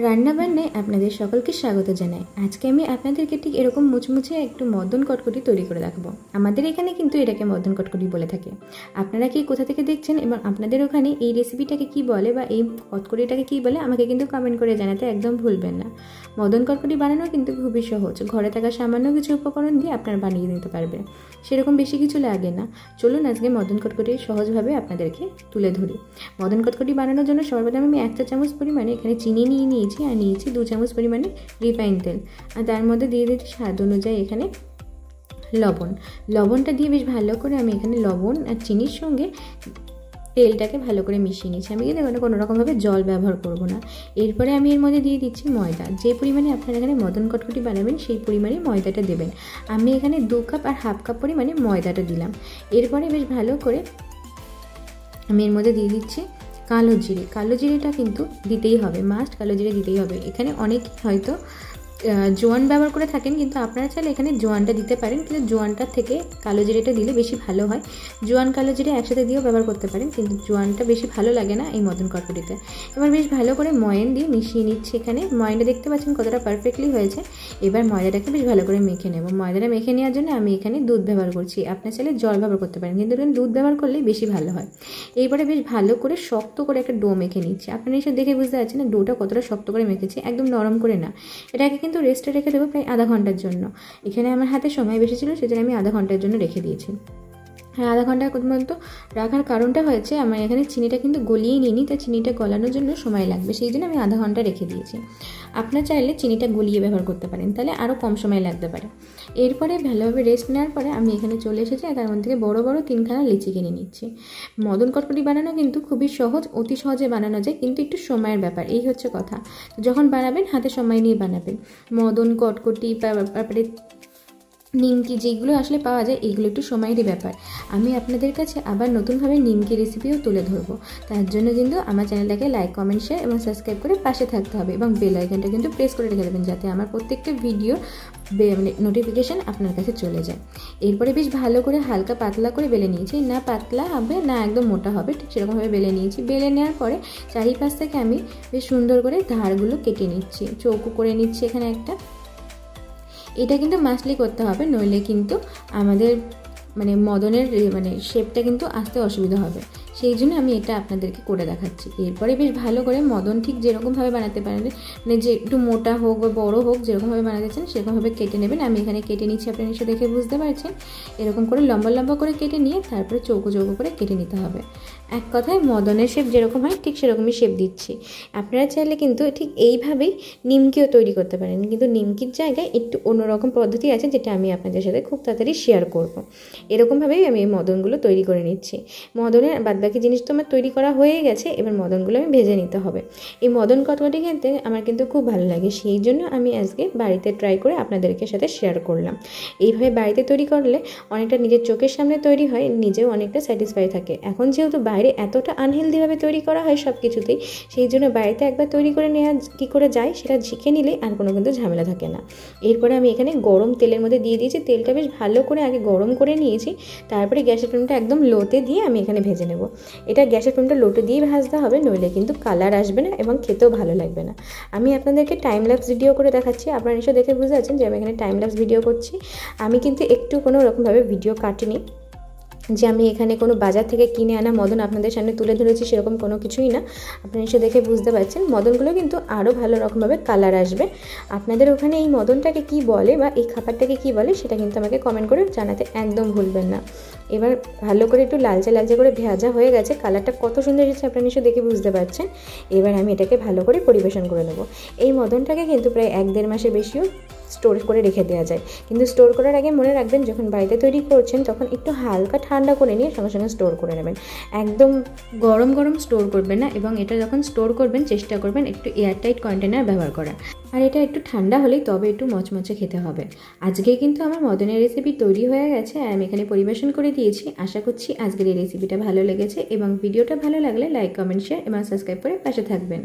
রান্নাবান্নায় আপনাদের সকলকে স্বাগত জানাই। আজকে আমি আপনাদেরকে ঠিক এরকম মুচমুচে একটু মদন কটকটি তৈরি করে রাখবো। আমাদের এখানে কিন্তু এটাকে মদন কটকটি বলে থাকে। আপনারা কি কোথা থেকে দেখছেন এবং আপনাদের ওখানে এই রেসিপিটাকে কি বলে বা এই কটকটিটাকে কি বলে আমাকে কিন্তু কমেন্ট করে জানাতে একদম ভুলবেন না। মদন কটকটি বানানো কিন্তু খুবই সহজ, ঘরে থাকা সামান্য কিছু উপকরণ দিয়ে আপনারা বানিয়ে নিতে পারবেন, সেরকম বেশি কিছু লাগে না। চলুন আজকে মদন কটকটি সহজভাবে আপনাদেরকে তুলে ধরি। মদন কটকটি বানানোর জন্য সর্বপ্রথম আমি 1 চা চামচ পরিমাণে এখানে চিনি নিয়ে নিয়েছি আর নিয়েছি 2 চামচ পরিমাণে রিফাইন তেল, আর তার মধ্যে দিয়ে দিচ্ছি স্বাদ অনুযায়ী এখানে লবণটা দিয়ে বেশ ভালো করে আমি এখানে লবণ আর চিনির সঙ্গে তেলটাকে ভালো করে মিশিয়ে নিচ্ছি। আমি কিন্তু এখানে কোনো রকমভাবে জল ব্যবহার করব না। এরপরে আমি এর মধ্যে দিয়ে দিচ্ছি ময়দা। যে পরিমাণে আপনারা এখানে মদন কটকটি বানাবেন সেই পরিমাণে ময়দাটা দেবেন। আমি এখানে 2 কাপ আর হাফ কাপ পরিমাণে ময়দাটা দিলাম। এরপরে বেশ ভালো করে আমি এর মধ্যে দিয়ে দিচ্ছি কালো জিরেটা কিন্তু দিতেই হবে, মাস্ট কালো জিরে দিতেই হবে। এখানে অনেকে হয়তো জোয়ান ব্যবহার করে থাকেন, কিন্তু আপনারা চাইলে এখানে জোয়ানটা দিতে পারেন, কিন্তু জোয়ানটার থেকে কালো জিরেটা দিলে বেশি ভালো হয়। জোয়ান কালো জিরে একসাথে দিয়েও ব্যবহার করতে পারেন, কিন্তু জোয়ানটা বেশি ভালো লাগে না এই মদন কটকটিতে। এবার বেশ ভালো করে ময়ান দিয়ে মিশিয়ে নিচ্ছি। এখানে ময়ানটা দেখতে পাচ্ছেন কতটা পারফেক্টলি হয়েছে। এবার ময়দাটাকে বেশ ভালো করে মেখে নেব। ময়দাটা মেখে নেওয়ার জন্য আমি এখানে দুধ ব্যবহার করছি। আপনার চাইলে জল ব্যবহার করতে পারেন, কিন্তু এখানে দুধ ব্যবহার করলেই বেশি ভালো হয়। এইবারে বেশ ভালো করে শক্ত করে একটা ডো মেখে নিচ্ছি। আপনারা এসে দেখে বুঝতে পারছেন না ডোটা কতটা শক্ত করে মেখেছি, একদম নরম করে না। এটাকে কিন্তু রেস্টে রেখে দেবো প্রায় আধা ঘন্টার জন্য। এখানে আমার হাতে সময় বেশি ছিল, সেজন্য আমি আধা ঘন্টার জন্য রেখে দিয়েছি। হ্যাঁ, আধা ঘন্টা পর্যন্ত রাখার কারণটা হয়েছে আমার এখানে চিনিটা কিন্তু গলিয়ে নিইনি, তাই চিনিটা গলানোর জন্য সময় লাগবে, সেই জন্য আমি আধা ঘন্টা রেখে দিয়েছি। আপনার চাইলে চিনিটা গলিয়ে ব্যবহার করতে পারেন, তাহলে আরও কম সময় লাগতে পারে। এরপরে ভালোভাবে রেস্ট নেওয়ার পরে আমি এখানে চলে এসেছি, তার মধ্যে থেকে বড় বড় 3খানা লিচি কিনে নিচ্ছি। মদন কটকটি বানানো কিন্তু খুবই সহজ, অতি সহজে বানানো যায়, কিন্তু একটু সময়ের ব্যাপার, এই হচ্ছে কথা। যখন বানাবেন হাতে সময় নিয়ে বানাবেন। মদন কটকটি তারপরে নিমকি যেগুলো আসলে পাওয়া যায়, এগুলো একটু সময়েরই ব্যাপার। আমি আপনাদের কাছে আবার নতুনভাবে নিমকি রেসিপিও তুলে ধরবো। তার জন্য কিন্তু আমার চ্যানেলটাকে লাইক, কমেন্ট, শেয়ার এবং সাবস্ক্রাইব করে পাশে থাকতে হবে, এবং বেল আইকনটা কিন্তু প্রেস করে রেখে দেবেন, যাতে আমার প্রত্যেকটা ভিডিও নোটিফিকেশান আপনার কাছে চলে যায়। এরপরে বেশ ভালো করে হালকা পাতলা করে বেলে নিয়েছি, না পাতলা হবে না একদম মোটা হবে, ঠিক সেরকমভাবে বেলে নিয়েছি। বেলে নেওয়ার পরে চারিপাশ থেকে আমি বেশ সুন্দর করে ধারগুলো কেটে নিচ্ছি, চৌকো করে নিচ্ছি এখানে একটা। এটা কিন্তু মাস্টলি করতে হবে, নইলে কিন্তু আমাদের মদনের শেপটা কিন্তু আসতে অসুবিধা হবে, সেই জন্য আমি এটা আপনাদেরকে করে দেখাচ্ছি। এরপরে বেশ ভালো করে মদন ঠিক যেরকমভাবে বানাতে পারেন, যে একটু মোটা হোক বা বড়ো হোক, যেরকমভাবে বানাতে চান সেরকমভাবে কেটে নেবেন। আমি এখানে কেটে নিচ্ছি, আপনি নিশ্চয় দেখে বুঝতে পারছেন। এরকম করে লম্বা লম্বা করে কেটে নিয়ে তারপরে চৌকো চৌকো করে কেটে নিতে হবে। এক কথায় মদনের শেপ যেরকম হয় ঠিক সেরকমই শেপ দিচ্ছি। আপনারা চাইলে কিন্তু ঠিক এইভাবেই নিমকিও তৈরি করতে পারেন, কিন্তু নিমকির জায়গায় একটু অন্যরকম পদ্ধতি আছে, যেটা আমি আপনাদের সাথে খুব তাড়াতাড়ি শেয়ার করব। এরকমভাবেই আমি এই মদনগুলো তৈরি করে নিচ্ছি। মদনের বাদবাকি জিনিস তো আমার তৈরি করা হয়ে গেছে, এবার মদনগুলো আমি ভেজে নিতে হবে। এই মদন কটকটি খেতে আমার কিন্তু খুব ভালো লাগে, সেই জন্য আমি আজকে বাড়িতে ট্রাই করে আপনাদেরকে সাথে শেয়ার করলাম। এইভাবে বাড়িতে তৈরি করলে অনেকটা নিজের চোখের সামনে তৈরি হয়, নিজেও অনেকটা স্যাটিসফাই থাকে। এখন যেহেতু বাইরে এতটা আনহেলদিভাবে তৈরি করা হয় সব কিছুতেই, সেই জন্য বাড়িতে একবার তৈরি করে নেওয়া কী করে যায় সেটা শিখে নিলেই আর কোনো কিন্তু ঝামেলা থাকে না। এরপরে আমি এখানে গরম তেলের মধ্যে দিয়ে দিয়েছি। তেলটা বেশ ভালো করে আগে গরম করে নিয়েছি, তারপরে গ্যাসের ফ্লেমটা একদম লোতে দিয়ে আমি এখানে ভেজে নেব। এটা গ্যাসের ফ্লেমটা লোতে দিয়ে ভাজতে হবে, নইলে কিন্তু কালার আসবে না এবং খেতেও ভালো লাগবে না। আমি আপনাদেরকে টাইম ল্যাপস ভিডিও করে দেখাচ্ছি। আপনারা নিশ্চয়ই দেখে বুঝতে পারছেন যে আমি এখানে টাইম ল্যাপস ভিডিও করছি। আমি কিন্তু একটু কোনো রকমভাবে ভিডিও কাটিনি, যে আমি এখানে কোনো বাজার থেকে কিনে আনা মদন আপনাদের সামনে তুলে ধরেছি, সেরকম কোনো কিছুই না। আপনারা এসে দেখে বুঝতে পারছেন মদনগুলো কিন্তু আরও ভালো রকমভাবে কালার আসবে। আপনাদের ওখানে এই মদনটাকে কি বলে বা এই খাবারটাকে কি বলে সেটা কিন্তু আমাকে কমেন্ট করে জানাতে একদম ভুলবেন না। এবার ভালো করে একটু লালচে লালচে করে ভাজা হয়ে গেছে, কালারটা কত সুন্দর এসেছে আপনারা নিশ্চয়ই দেখে বুঝতে পারছেন। এবার আমি এটাকে ভালো করে পরিবেশন করে নেব। এই মদনটাকে কিন্তু প্রায় 1-1.5 মাসের বেশিও স্টোর করে রেখে দেওয়া যায়, কিন্তু স্টোর করার আগে মনে রাখবেন যখন বাড়িতে তৈরি করছেন তখন একটু হালকা ঠান্ডা করে নিয়ে সঙ্গে সঙ্গে স্টোর করে নেবেন। একদম গরম গরম স্টোর করবেন না, এবং এটা যখন স্টোর করবেন চেষ্টা করবেন একটু এয়ারটাইট কন্টেনার ব্যবহার করার। আর এটা একটু ঠান্ডা হলেই তবে একটু মচমচে খেতে হবে। আজকে কিন্তু আমার মদনের রেসিপি তৈরি হয়ে গেছে আর আমি এখানে পরিবেশন করে দিয়েছি। আশা করছি আজকের এই রেসিপিটা ভালো লেগেছে, এবং ভিডিওটা ভালো লাগলে লাইক, কমেন্ট, শেয়ার এবং সাবস্ক্রাইব করে পাশে থাকবেন।